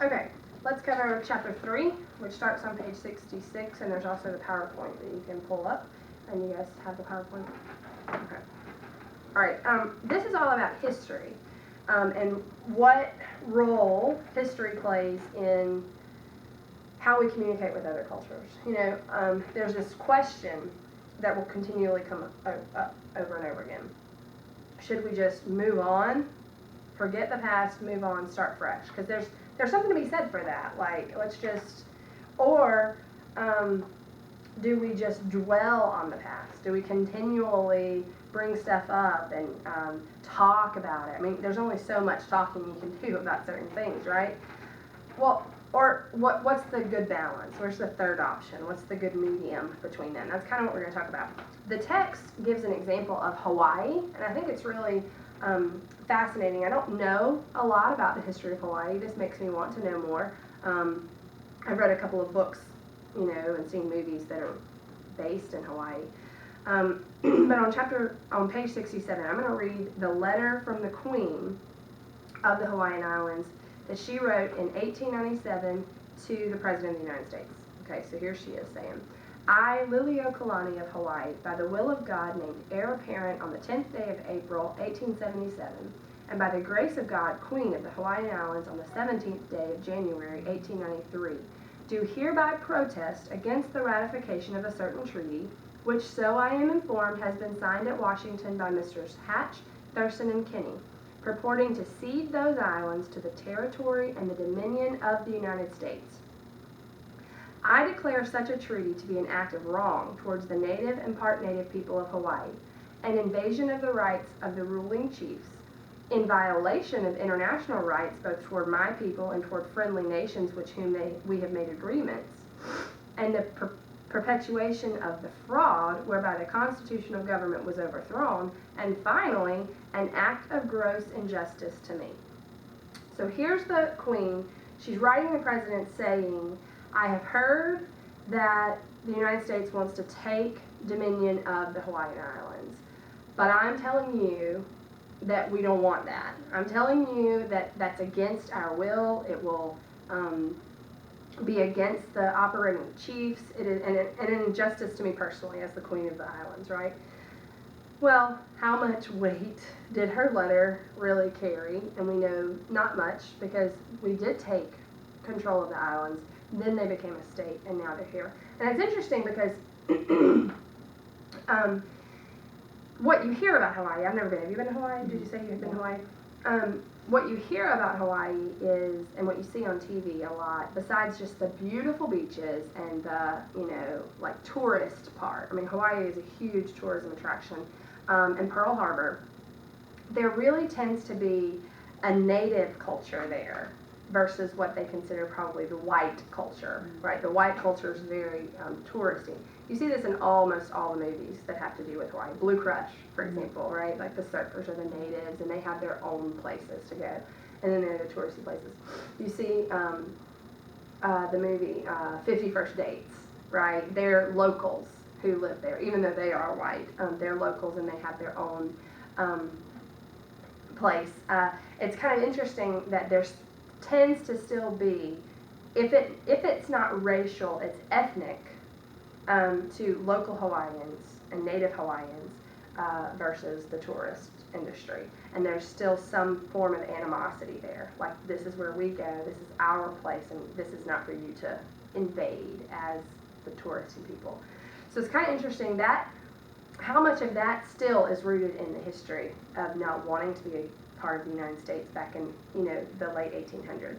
Okay, let's cover chapter 3, which starts on page 66, and there's also the PowerPoint that you can pull up. And you guys have the PowerPoint? Okay. All right, this is all about history and what role history plays in how we communicate with other cultures. You know, there's this question that will continually come up over and over again. Should we just move on, forget the past, move on, start fresh? Because there's something to be said for that. Like, let's just, or do we just dwell on the past? Do we continually bring stuff up and talk about it? I mean, there's only so much talking you can do about certain things, right? Well, or what's the good balance? Where's the third option? What's the good medium between them? That's kind of what we're going to talk about. The text gives an example of Hawaii, and I think it's really fascinating. I don't know a lot about the history of Hawaii. This makes me want to know more. I've read a couple of books, you know, and seen movies that are based in Hawaii. But on page 67, I'm going to read the letter from the Queen of the Hawaiian Islands that she wrote in 1897 to the President of the United States. Okay, so here she is saying, I, Liliuokalani of Hawaii, by the will of God, named heir apparent on the 10th day of April, 1877, and by the grace of God, Queen of the Hawaiian Islands on the 17th day of January, 1893, do hereby protest against the ratification of a certain treaty, which, so I am informed, has been signed at Washington by Messrs. Hatch, Thurston, and Kinney, purporting to cede those islands to the territory and the dominion of the United States. I declare such a treaty to be an act of wrong towards the native and part native people of Hawaii, an invasion of the rights of the ruling chiefs, in violation of international rights both toward my people and toward friendly nations with whom we have made agreements, and the perpetuation of the fraud whereby the constitutional government was overthrown, and finally, an act of gross injustice to me. So here's the Queen. She's writing the President saying, I have heard that the United States wants to take dominion of the Hawaiian Islands, but I'm telling you that we don't want that. I'm telling you that that's against our will. It will be against the operating chiefs. It is an injustice to me personally as the Queen of the Islands, right? Well, how much weight did her letter really carry? And we know not much, because we did take control of the islands, then they became a state, and now they're here. And it's interesting because what you hear about Hawaii, I've never been. Have you been to Hawaii? Did you say you had been to Hawaii? What you hear about Hawaii is, and what you see on TV a lot, besides just the beautiful beaches and the, you know, like tourist part. I mean, Hawaii is a huge tourism attraction. And Pearl Harbor, there really tends to be a native culture there versus what they consider probably the white culture, right? The white culture is very touristy. You see this in almost all the movies that have to do with Hawaii. Blue Crush, for example, right? Like the surfers are the natives, and they have their own places to go. And then there are the touristy places. You see the movie 50 First Dates, right? They're locals who live there, even though they are white. They're locals, and they have their own place. It's kind of interesting that there's tends to still be, if it's not racial, it's ethnic to local Hawaiians and native Hawaiians versus the tourist industry. And there's still some form of animosity there. Like, this is where we go, this is our place, and this is not for you to invade as the touristy people. So it's kind of interesting that how much of that still is rooted in the history of not wanting to be a part of the United States back in, you know, the late 1800s.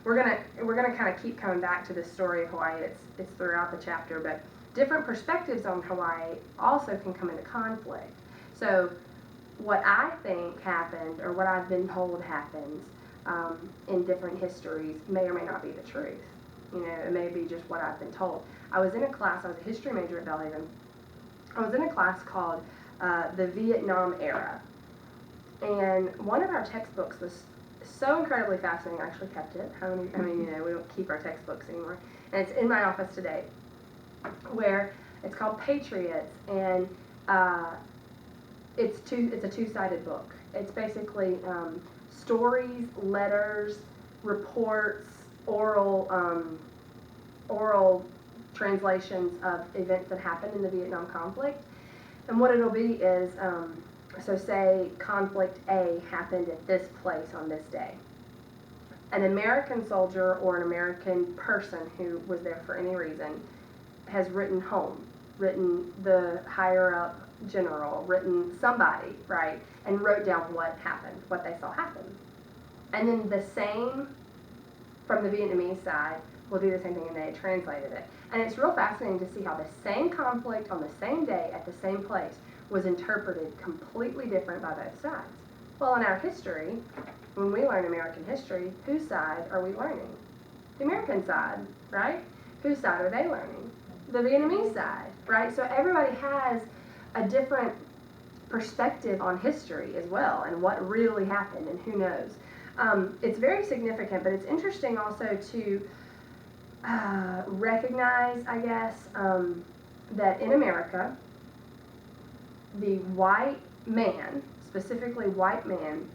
We're gonna kind of keep coming back to this story of Hawaii. It's throughout the chapter, but different perspectives on Hawaii also can come into conflict. So what I think happened, or what I've been told happens in different histories, may or may not be the truth. You know, it may be just what I've been told. I was in a class, I was a history major at Belhaven. I was in a class called the Vietnam Era. And one of our textbooks was so incredibly fascinating. I actually kept it. I mean, you know, we don't keep our textbooks anymore. And it's in my office today, where it's called Patriots, and it's a two-sided book. It's basically stories, letters, reports, oral translations of events that happened in the Vietnam conflict. And what it'll be is, so say conflict A happened at this place on this day. An American soldier or an American person who was there for any reason has written home, written the higher up general, written somebody, right, and wrote down what happened, what they saw happen. And then the same from the Vietnamese side will do the same thing, and they translated it. And it's real fascinating to see how the same conflict on the same day at the same place was interpreted completely different by both sides. Well, in our history, when we learn American history, whose side are we learning? The American side, right? Whose side are they learning? The Vietnamese side, right? So everybody has a different perspective on history as well, and what really happened, and who knows. It's very significant, but it's interesting also to recognize, I guess, that in America, the white man, specifically white man,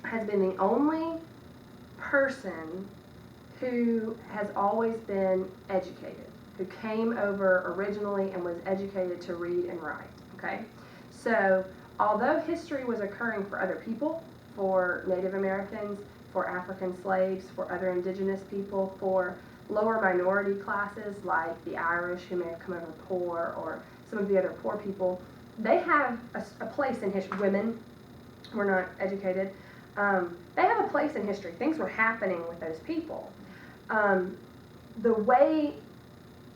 has been the only person who has always been educated, who came over originally and was educated to read and write, okay? So, although history was occurring for other people, for Native Americans, for African slaves, for other indigenous people, for lower minority classes like the Irish who may have come over poor, or some of the other poor people, they have a place in history. Women were not educated. They have a place in history. Things were happening with those people. The way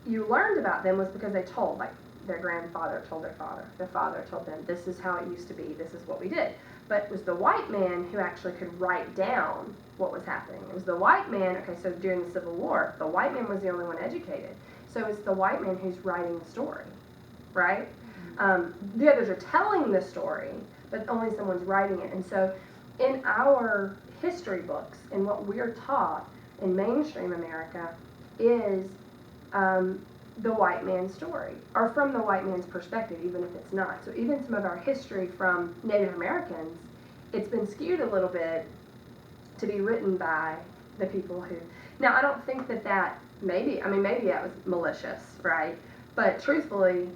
you learned about them was because they told, like their grandfather told their father told them, this is how it used to be, this is what we did. But it was the white man who actually could write down what was happening. It was the white man, okay, so during the Civil War, the white man was the only one educated. So it's the white man who's writing the story, right? The others are telling the story, but only someone's writing it. And so in our history books, and what we're taught in mainstream America is the white man's story, or from the white man's perspective, even if it's not. So even some of our history from Native Americans, it's been skewed a little bit to be written by the people who, now I don't think that maybe that was malicious, right? But truthfully,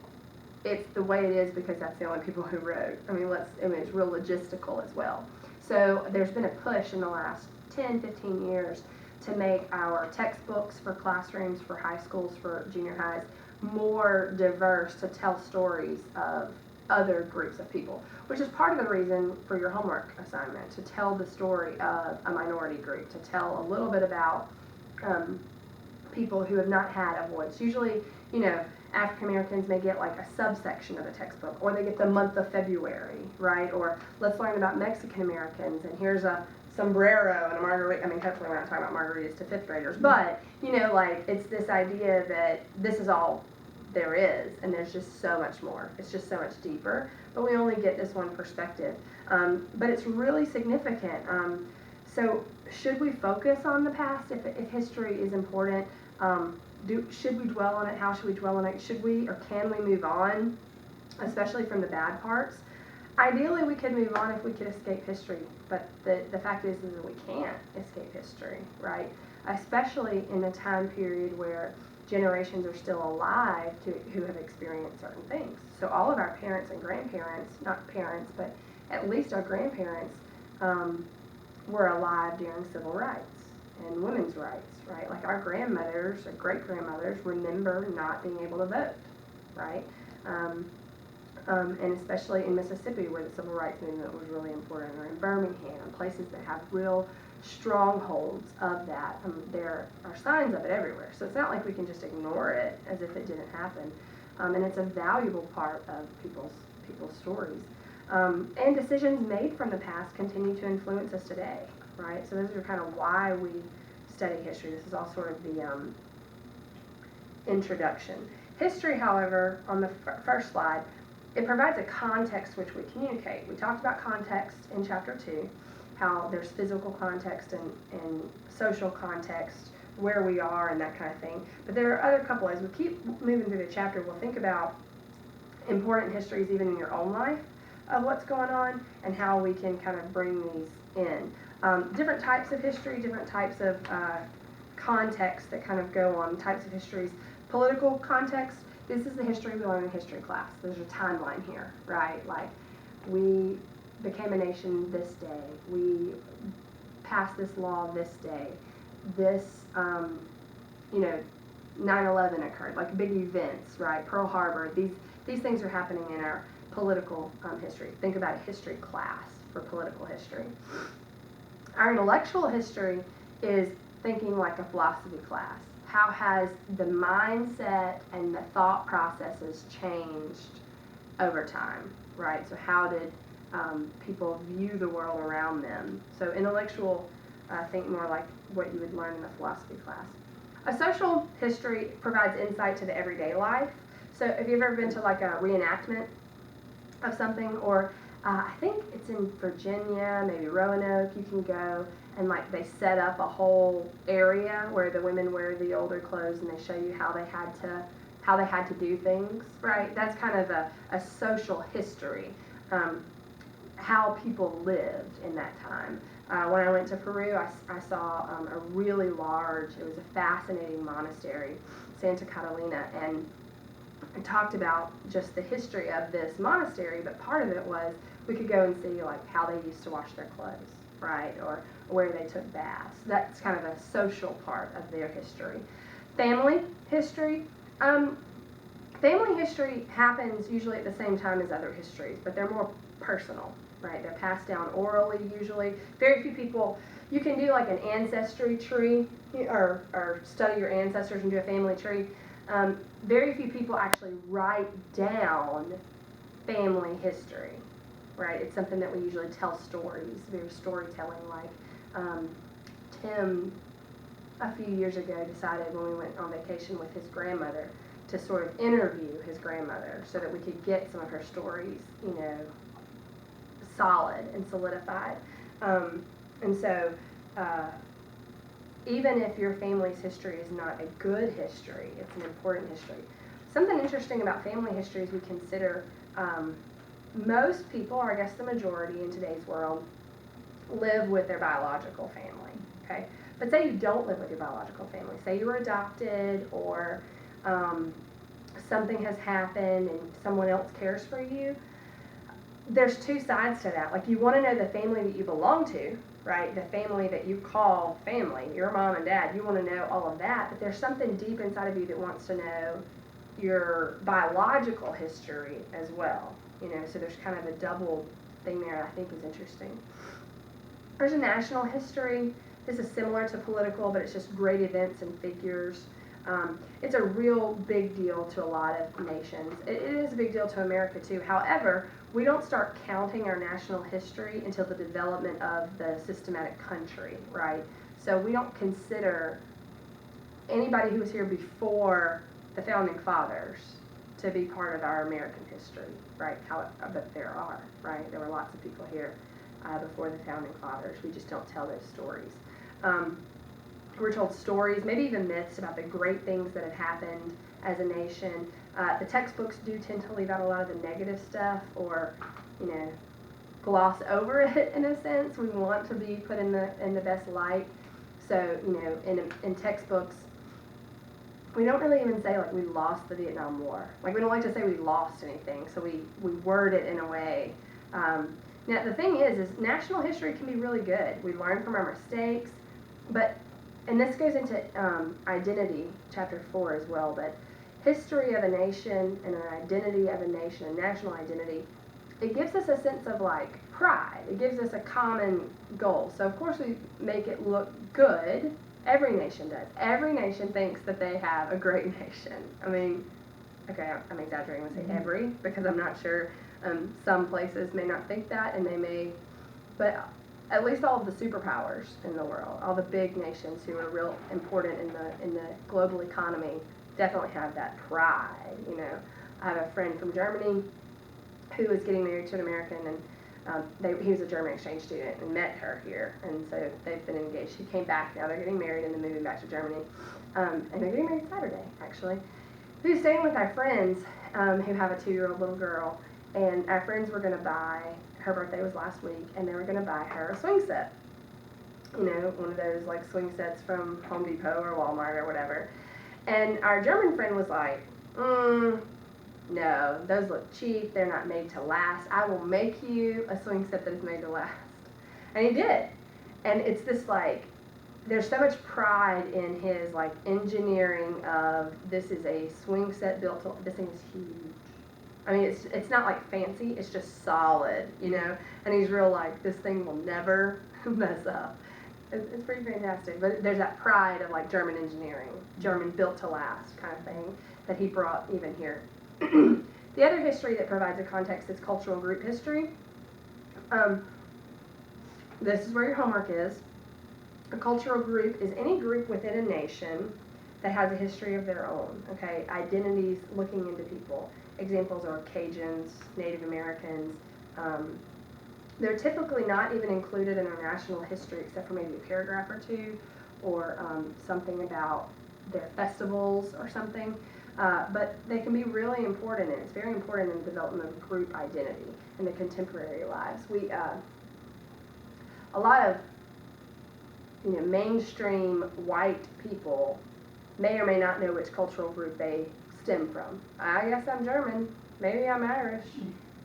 it's the way it is because that's the only people who wrote. It's real logistical as well. So there's been a push in the last 10, 15 years to make our textbooks for classrooms, for high schools, for junior highs, more diverse, to tell stories of other groups of people, which is part of the reason for your homework assignment, to tell the story of a minority group, to tell a little bit about people who have not had a voice. Usually, African Americans may get like a subsection of a textbook, or they get the month of February, right? Or let's learn about Mexican Americans, and here's a sombrero and a margarita. Hopefully we're not talking about margaritas to fifth graders, but it's this idea that this is all there is, and there's just so much more. It's just so much deeper, but we only get this one perspective. But it's really significant. So should we focus on the past if history is important? Should we dwell on it? How should we dwell on it? Should we, or can we move on, especially from the bad parts? Ideally, we could move on if we could escape history, but the fact is that we can't escape history, right? Especially in a time period where generations are still alive who have experienced certain things. So all of our parents and grandparents, not parents, but at least our grandparents, were alive during civil rights and women's rights, right? Like our grandmothers or great-grandmothers remember not being able to vote, right? And especially in Mississippi, where the civil rights movement was really important, or in Birmingham, places that have real strongholds of that. There are signs of it everywhere. So it's not like we can just ignore it as if it didn't happen. And it's a valuable part of people's stories. And decisions made from the past continue to influence us today, right? So those are kind of why we study history. This is all sort of the introduction. History, however, on the first slide, it provides a context which we communicate. We talked about context in chapter 2, how there's physical context and social context, where we are and that kind of thing. But there are other couple, as we keep moving through the chapter, we'll think about important histories even in your own life of what's going on and how we can kind of bring these in. Different types of history, different types of context that kind of go on, types of histories. Political context, this is the history we learn in history class. There's a timeline here, right? Like, we became a nation this day. We passed this law this day. This, 9/11 occurred, like big events, right? Pearl Harbor, these things are happening in our political history. Think about a history class for political history. Our intellectual history is thinking like a philosophy class. How has the mindset and the thought processes changed over time, right? So how did people view the world around them? So intellectual, think more like what you would learn in a philosophy class. A social history provides insight to the everyday life. So have you ever been to like a reenactment of something, or I think it's in Virginia, maybe Roanoke, you can go and like they set up a whole area where the women wear the older clothes and they show you how they had to do things, right? That's kind of a social history, how people lived in that time. When I went to Peru, I saw a really large, it was a fascinating monastery, Santa Catalina, and I talked about just the history of this monastery, but part of it was we could go and see like how they used to wash their clothes, right, or where they took baths. That's kind of a social part of their history. Family history. Family history happens usually at the same time as other histories, but they're more personal, right? They're passed down orally usually. Very few people, you can do like an ancestry tree or study your ancestors and do a family tree. Very few people actually write down family history, right? It's something that we usually tell stories, very storytelling. Like Tim, a few years ago, decided when we went on vacation with his grandmother to sort of interview his grandmother so that we could get some of her stories, solid and solidified. And so even if your family's history is not a good history, it's an important history. Something interesting about family history is we consider most people, or I guess the majority in today's world, live with their biological family, okay? But say you don't live with your biological family. Say you were adopted, or something has happened and someone else cares for you. There's two sides to that. Like, you want to know the family that you belong to, right? The family that you call family, your mom and dad. You want to know all of that, but there's something deep inside of you that wants to know your biological history as well. So there's kind of a double thing there I think is interesting. There's a national history. This is similar to political, but it's just great events and figures. It's a real big deal to a lot of nations. It is a big deal to America too. However, we don't start counting our national history until the development of the systematic country, right? So we don't consider anybody who was here before the founding fathers to be part of our American history, right? But there are, right? There were lots of people here before the founding fathers. We just don't tell those stories. We're told stories, maybe even myths about the great things that have happened as a nation. The textbooks do tend to leave out a lot of the negative stuff, or, gloss over it in a sense. We want to be put in the best light. So, in textbooks, we don't really even say like we lost the Vietnam War. Like, we don't like to say we lost anything, so we word it in a way. Now the thing is national history can be really good. We learn from our mistakes, and this goes into identity, chapter 4 as well, but history of a nation and an identity of a nation, a national identity, it gives us a sense of like pride. It gives us a common goal. So of course we make it look good. Every nation does. Every nation thinks that they have a great nation. I mean, okay, I'm exaggerating when I say every, because I'm not sure. Some places may not think that, and they may, but at least all of the superpowers in the world, all the big nations who are real important in the global economy, definitely have that pride. I have a friend from Germany who is getting married to an American, and he was a German exchange student and met her here, and so they've been engaged. He came back, now they're getting married and then moving back to Germany, and they're getting married Saturday, actually. We were staying with our friends who have a 2-year-old little girl, and our friends were going to buy, her birthday was last week, and they were going to buy her a swing set. you know, one of those like swing sets from Home Depot or Walmart or whatever. And our German friend was like, no, those look cheap. They're not made to last. I will make you a swing set that is made to last. And he did. And it's this like, there's so much pride in his like engineering of this is a swing set built to, this thing is huge. I mean, it's not like fancy, it's just solid, you know? And he's real like, this thing will never mess up. It's pretty fantastic. But there's that pride of like German engineering, German built to last kind of thing that he brought even here. The other history that provides a context is cultural group history. This is where your homework is. A cultural group is any group within a nation that has a history of their own, okay? Identities looking into people. Examples are Cajuns, Native Americans. They're typically not even included in our national history except for maybe a paragraph or two, or something about their festivals or something. But they can be really important, and it's very important in the development of group identity in the contemporary lives. A lot of mainstream white people may or may not know which cultural group they stem from. I guess I'm German, maybe I'm Irish,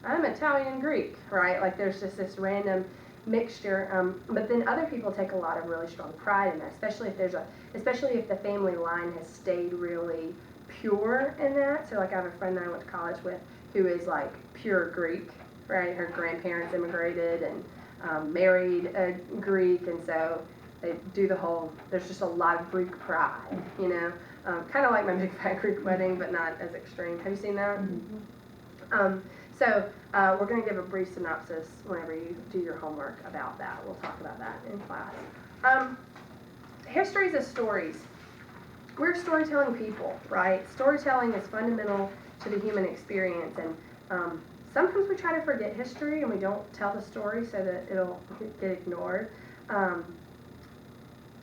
I'm Italian, Greek, right? Like there's just this random mixture, but then other people take a lot of really strong pride in that, especially if the family line has stayed really pure in that. So like I have a friend that I went to college with who is like pure Greek, right? Her grandparents immigrated and married a Greek, and so they do the whole, there's just a lot of Greek pride, you know? Kind of like my Big Fat Greek Wedding, but not as extreme. Have you seen that? Mm-hmm. So we're going to give a brief synopsis whenever you do your homework about that. We'll talk about that in class. Histories of stories. We're storytelling people, right? Storytelling is fundamental to the human experience, and sometimes we try to forget history and we don't tell the story so that it'll get ignored.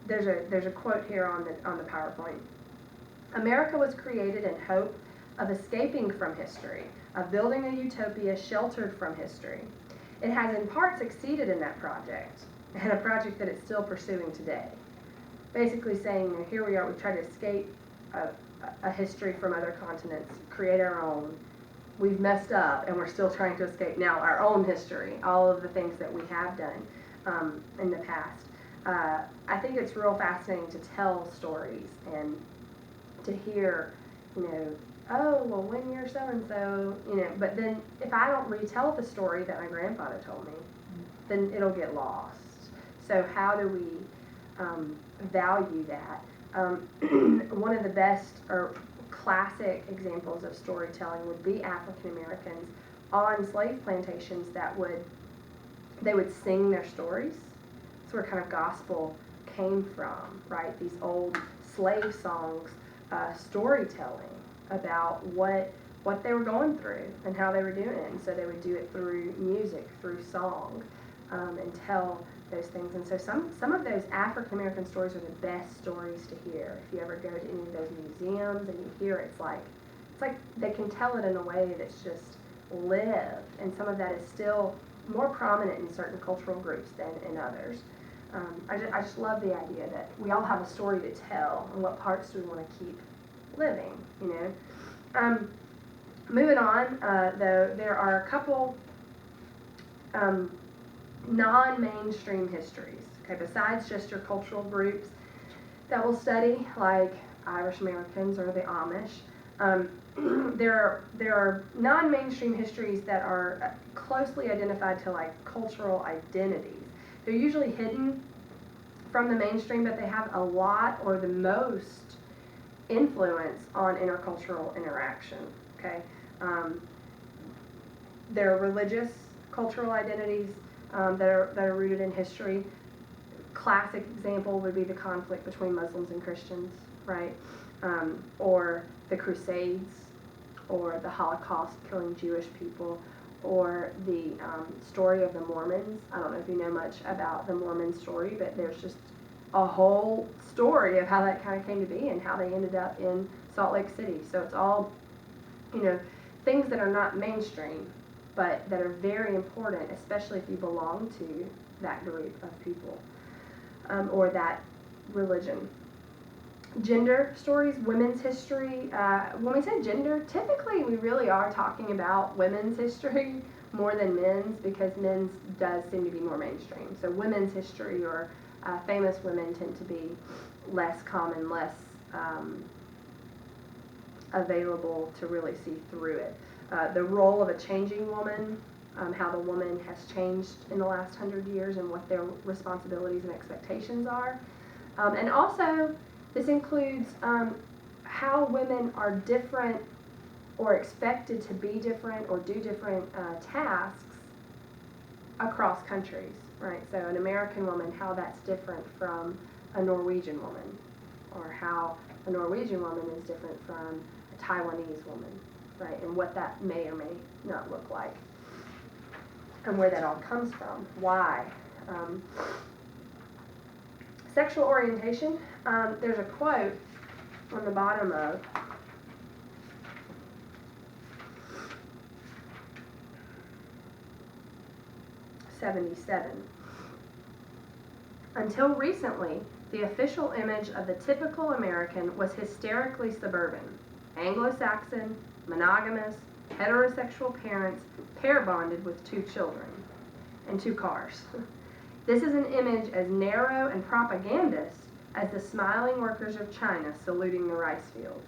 There's a quote here on the PowerPoint. America was created in hope of escaping from history, of building a utopia sheltered from history. It has in part succeeded in that project, and a project that it's still pursuing today. Basically saying, here we are, we've tried to escape a history from other continents, create our own. We've messed up, and we're still trying to escape now our own history, all of the things that we have done in the past. I think it's real fascinating to tell stories and to hear, oh, well, when you're so-and-so, but then if I don't retell the story that my grandfather told me, then it'll get lost. So how do we value that? One of the best or classic examples of storytelling would be African Americans on slave plantations they would sing their stories. That's where kind of gospel came from, right? These old slave songs, storytelling about what they were going through and how they were doing it. And so they would do it through music, through song, and tell those things. And so some of those African American stories are the best stories to hear. If you ever go to any of those museums and you hear it, it's like they can tell it in a way that's just lived, and some of that is still more prominent in certain cultural groups than in others. I just love the idea that we all have a story to tell, and what parts do we want to keep living, Moving on, though, there are a couple non-mainstream histories, okay, besides just your cultural groups that we'll study, like Irish Americans or the Amish. There are non-mainstream histories that are closely identified to like cultural identities. They're usually hidden from the mainstream, but they have a lot or the most influence on intercultural interaction, okay? There are religious cultural identities that are rooted in history. Classic example would be the conflict between Muslims and Christians, right? Or the Crusades, or the Holocaust killing Jewish people, or the story of the Mormons. I don't know if you know much about the Mormon story, but there's just a whole story of how that kind of came to be and how they ended up in Salt Lake City. So it's all, things that are not mainstream, but that are very important, especially if you belong to that group of people. or that religion. Gender stories, women's history. When we say gender, typically we really are talking about women's history more than men's, because men's does seem to be more mainstream. So women's history, or famous women, tend to be less common, less available to really see through it. The role of a changing woman, how the woman has changed in the last 100 years and what their responsibilities and expectations are. And also, this includes how women are different or expected to be different or do different tasks across countries, right? So an American woman, how that's different from a Norwegian woman, or how a Norwegian woman is different from a Taiwanese woman, right? And what that may or may not look like, and where that all comes from, why. Sexual orientation, there's a quote on the bottom of '77. Until recently, the official image of the typical American was hysterically suburban, Anglo-Saxon, monogamous, heterosexual parents, pair bonded with 2 children and 2 cars. This is an image as narrow and propagandist as the smiling workers of China saluting the rice fields.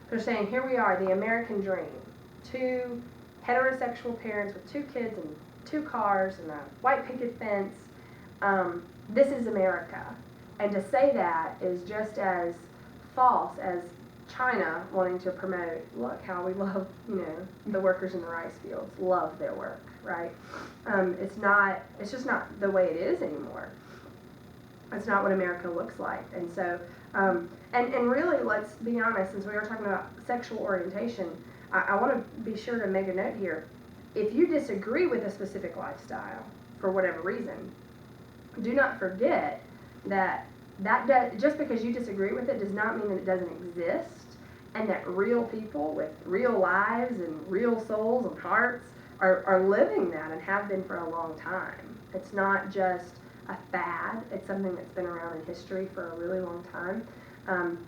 They're saying, here we are, the American dream. 2 heterosexual parents with 2 kids and 2 cars and a white picket fence. This is America. And to say that is just as false as China wanting to promote, look how we love, the workers in the rice fields, love their work, right? It's just not the way it is anymore. It's not what America looks like. And so, and really, let's be honest, since we are talking about sexual orientation, I want to be sure to make a note here. If you disagree with a specific lifestyle, for whatever reason, do not forget that just because you disagree with it does not mean that it doesn't exist, and that real people with real lives and real souls and hearts are living that and have been for a long time. It's not just a fad. It's something that's been around in history for a really long time.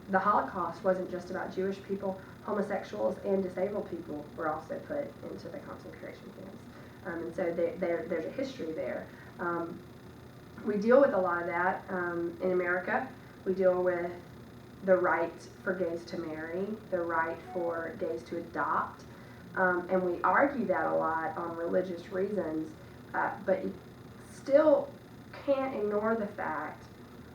The Holocaust wasn't just about Jewish people. Homosexuals and disabled people were also put into the concentration camps. And so there's a history there. We deal with a lot of that in America. We deal with the right for gays to marry, the right for gays to adopt, and we argue that a lot on religious reasons, but you still can't ignore the fact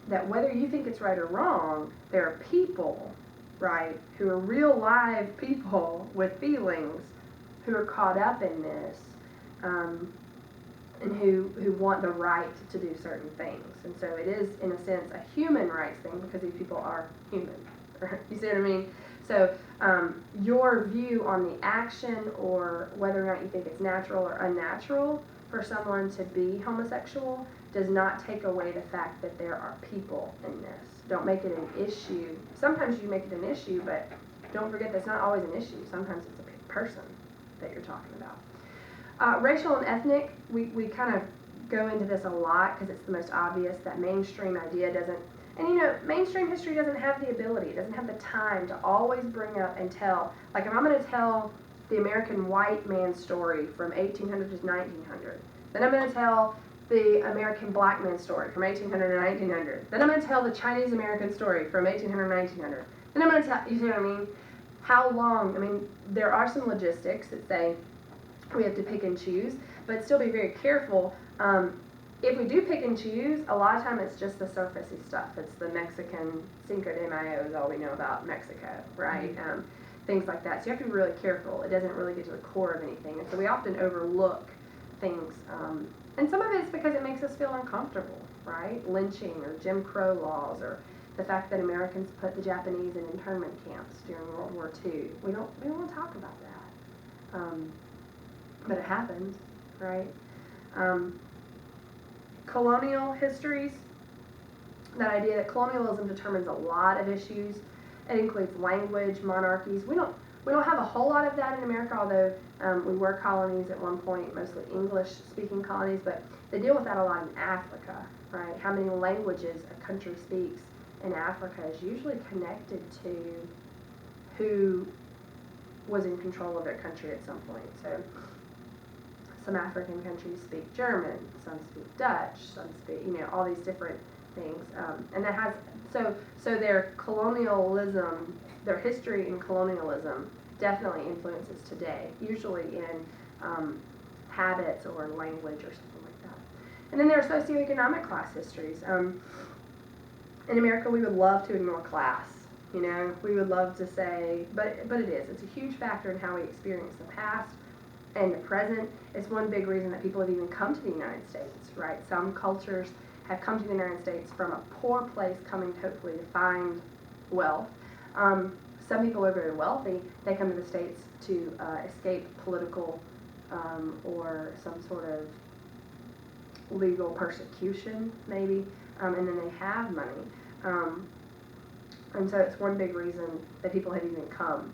that whether you think it's right or wrong, there are people, right, who are real live people with feelings who are caught up in this, and who want the right to do certain things. And so it is, in a sense, a human rights thing, because these people are human. Right? You see what I mean? So your view on the action, or whether or not you think it's natural or unnatural for someone to be homosexual, does not take away the fact that there are people in this. Don't make it an issue. Sometimes you make it an issue, but don't forget that's not always an issue. Sometimes it's a person that you're talking about. Racial and ethnic, we kind of go into this a lot because it's the most obvious. That mainstream idea doesn't, and mainstream history doesn't have the ability, it doesn't have the time to always bring up and tell, like if I'm going to tell the American white man story from 1800 to 1900, then I'm going to tell the American black man story from 1800 to 1900, then I'm going to tell the Chinese American story from 1800 to 1900, then I'm going to tell, you see what I mean? How long, there are some logistics that say we have to pick and choose, but still be very careful. If we do pick and choose, a lot of time it's just the surfacey stuff. It's the Mexican Cinco de Mayo is all we know about Mexico, right? Mm-hmm. Things like that. So you have to be really careful. It doesn't really get to the core of anything. And so we often overlook things. And some of it's because it makes us feel uncomfortable, right? Lynching or Jim Crow laws, or the fact that Americans put the Japanese in internment camps during World War II. We don't want to talk about that. But it happened, right? Colonial histories, that idea that colonialism determines a lot of issues. It includes language, monarchies. We don't have a whole lot of that in America, although we were colonies at one point, mostly English-speaking colonies. But They deal with that a lot in Africa, right? How many languages a country speaks in Africa is usually connected to who was in control of their country at some point. So some African countries speak German, some speak Dutch, some speak, all these different things. And that has, so their colonialism, their history in colonialism definitely influences today, usually in habits or language or something like that. And then there are socioeconomic class histories. In America, we would love to ignore class. We would love to say, but it is. It's a huge factor in how we experience the past and the present. It's one big reason that people have even come to the United States, right? Some cultures have come to the United States from a poor place, coming hopefully to find wealth. Some people are very wealthy. They come to the States to escape political or some sort of legal persecution, maybe, and then they have money. And so it's one big reason that people have even come.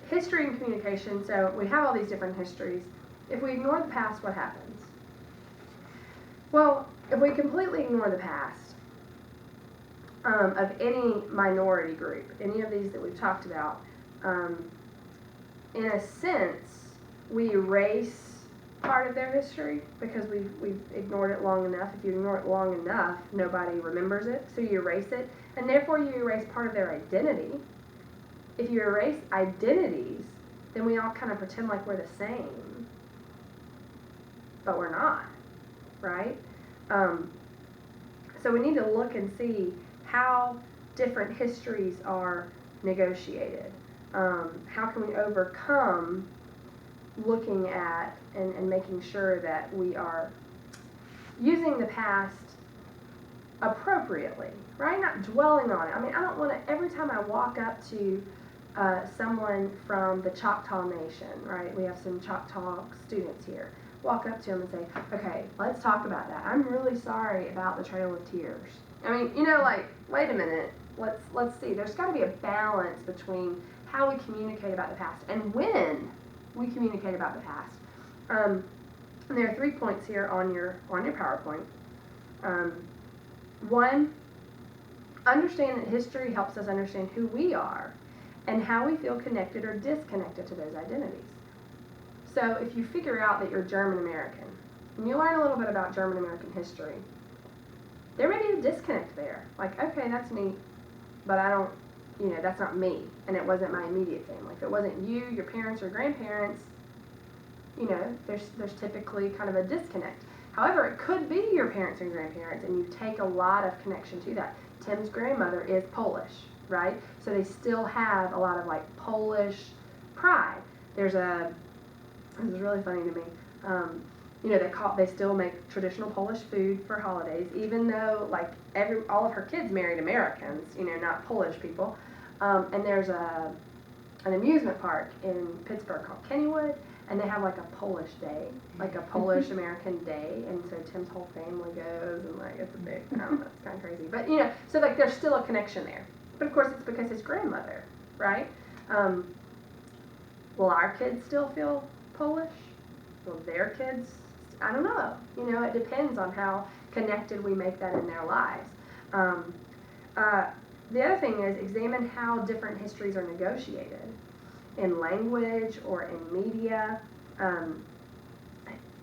History and communication, so we have all these different histories. If we ignore the past, what happens? Well, if we completely ignore the past of any minority group, any of these that we've talked about, in a sense, we erase part of their history because we've ignored it long enough. If you ignore it long enough, nobody remembers it, so you erase it, and therefore you erase part of their identity. If you erase identities, then we all kind of pretend like we're the same, but we're not, right? So we need to look and see how different histories are negotiated. How can we overcome looking at and making sure that we are using the past appropriately, right? Not dwelling on it. I mean, I don't want to, every time I walk up to someone from the Choctaw Nation, right? We have some Choctaw students here. Walk up to them and say, okay, let's talk about that. I'm really sorry about the Trail of Tears. I mean, wait a minute. Let's see. There's got to be a balance between how we communicate about the past and when we communicate about the past. And there are 3 points here on your PowerPoint. One, understand that history helps us understand who we are and how we feel connected or disconnected to those identities. So if you figure out that you're German American and you learn a little bit about German American history, there may be a disconnect there. Like, okay, that's neat, but I don't, that's not me, and it wasn't my immediate family. If it wasn't you, your parents, or grandparents, there's typically kind of a disconnect. However, it could be your parents and grandparents, and you take a lot of connection to that. Tim's grandmother is Polish, right? So they still have a lot of Polish pride. This is really funny to me. They still make traditional Polish food for holidays, even though all of her kids married Americans, not Polish people. And there's an amusement park in Pittsburgh called Kennywood, and they have a Polish day, a Polish American day, and so Tim's whole family goes, and it's a big, I don't know, it's kind of crazy. But so there's still a connection there. But of course it's because his grandmother, right? Will our kids still feel Polish? Will their kids? I don't know. It depends on how connected we make that in their lives. The other thing is examine how different histories are negotiated in language or in media.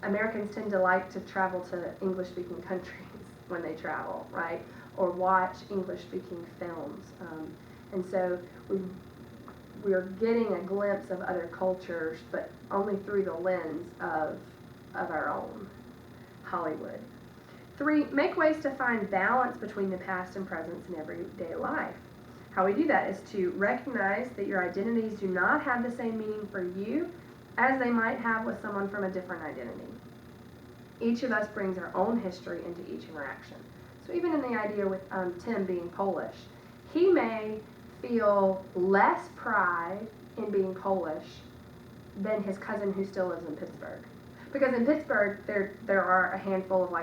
Americans tend to like to travel to English-speaking countries when they travel, right? Or watch English-speaking films. And so we are getting a glimpse of other cultures, but only through the lens of our own Hollywood. 3, make ways to find balance between the past and present in everyday life. How we do that is to recognize that your identities do not have the same meaning for you as they might have with someone from a different identity. Each of us brings our own history into each interaction. So even in the idea with Tim being Polish, he may feel less pride in being Polish than his cousin who still lives in Pittsburgh. Because in Pittsburgh, there are a handful of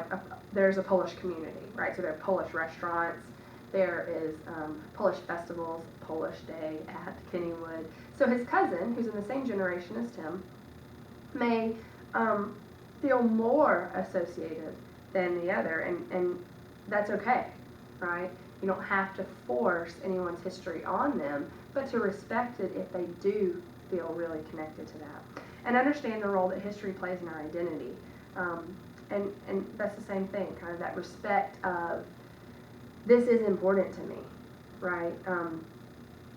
there's a Polish community, right? So there are Polish restaurants, there is Polish festivals, Polish Day at Kennywood. So his cousin, who's in the same generation as Tim, may feel more associated than the other, and that's okay, right? You don't have to force anyone's history on them, but to respect it if they do feel really connected to that. And understand the role that history plays in our identity. And that's the same thing, kind of that respect of, this is important to me, right?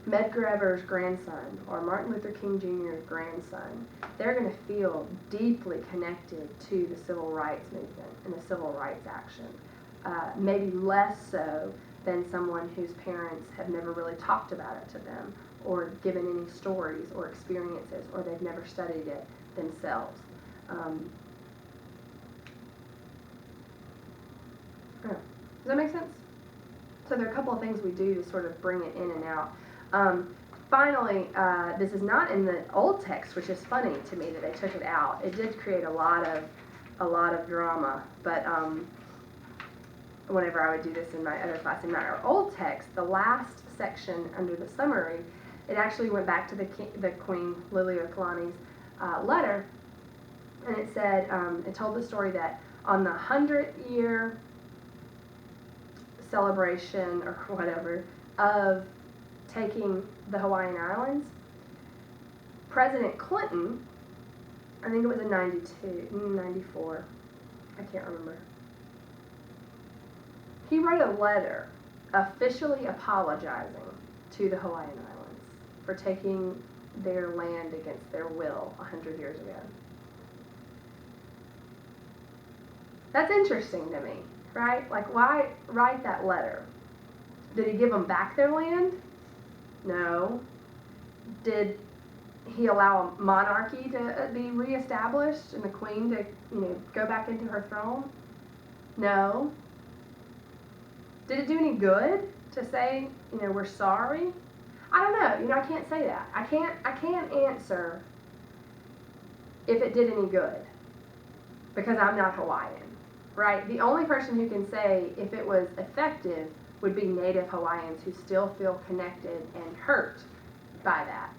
Medgar Evers' grandson or Martin Luther King Jr.'s grandson, they're going to feel deeply connected to the civil rights movement and the civil rights action. Maybe less so than someone whose parents have never really talked about it to them or given any stories or experiences, or they've never studied it themselves. Does that make sense? So there are a couple of things we do to sort of bring it in and out. Finally, this is not in the old text, which is funny to me that they took it out. It did create a lot of drama, but whenever I would do this in my other class, in our old text, the last section under the summary, it actually went back to the Queen Liliuokalani's letter, and it said, it told the story that on the 100-year celebration or whatever of taking the Hawaiian Islands, President Clinton, I think it was in 94, I can't remember, he wrote a letter officially apologizing to the Hawaiian Islands for taking their land against their will 100 years ago. That's interesting to me, right? Like, why write that letter? Did he give them back their land? No. Did he allow a monarchy to be reestablished and the Queen to, go back into her throne? No. Did it do any good to say, we're sorry? I don't know. I can't say that. I can't answer if it did any good because I'm not Hawaiian, right? The only person who can say if it was effective would be Native Hawaiians who still feel connected and hurt by that.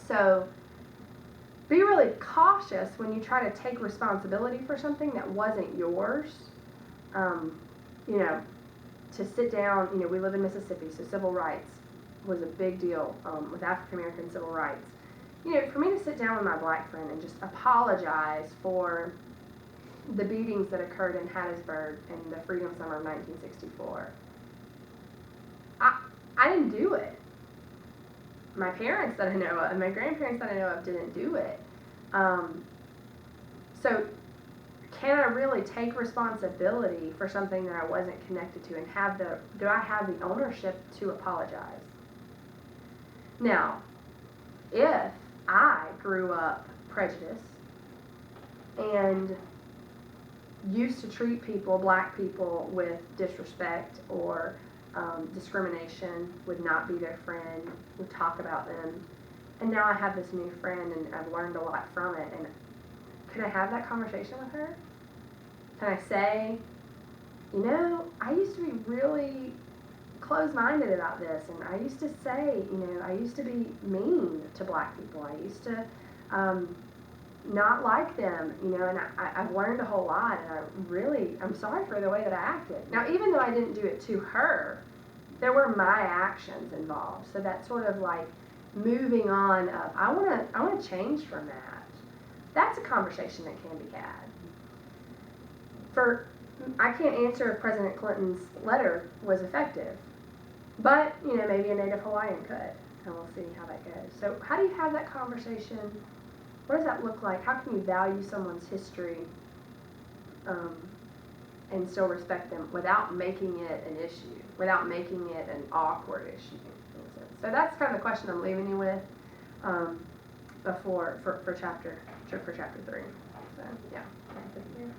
So be really cautious when you try to take responsibility for something that wasn't yours. To sit down, we live in Mississippi, so civil rights was a big deal with African American civil rights. For me to sit down with my black friend and just apologize for the beatings that occurred in Hattiesburg in the Freedom Summer of 1964, I didn't do it. My parents that I know of, and my grandparents that I know of didn't do it. So can I really take responsibility for something that I wasn't connected to and do I have the ownership to apologize? Now, if I grew up prejudiced and used to treat black people with disrespect or discrimination, would not be their friend, would talk about them, and now I have this new friend and I've learned a lot from it, and can I have that conversation with her? Can I say, I used to be really closed-minded about this, and I used to say, I used to be mean to black people. I used to not like them, and I've learned a whole lot, and I'm sorry for the way that I acted. Now, even though I didn't do it to her, there were my actions involved. So that's sort of like moving on up. I want to change from that. That's a conversation that can be had. I can't answer if President Clinton's letter was effective, but maybe a Native Hawaiian could, and we'll see how that goes. So how do you have that conversation? What does that look like? How can you value someone's history and still respect them without making it an issue, without making it an awkward issue? So that's kind of the question I'm leaving you with for chapter 3. So yeah. Thanks.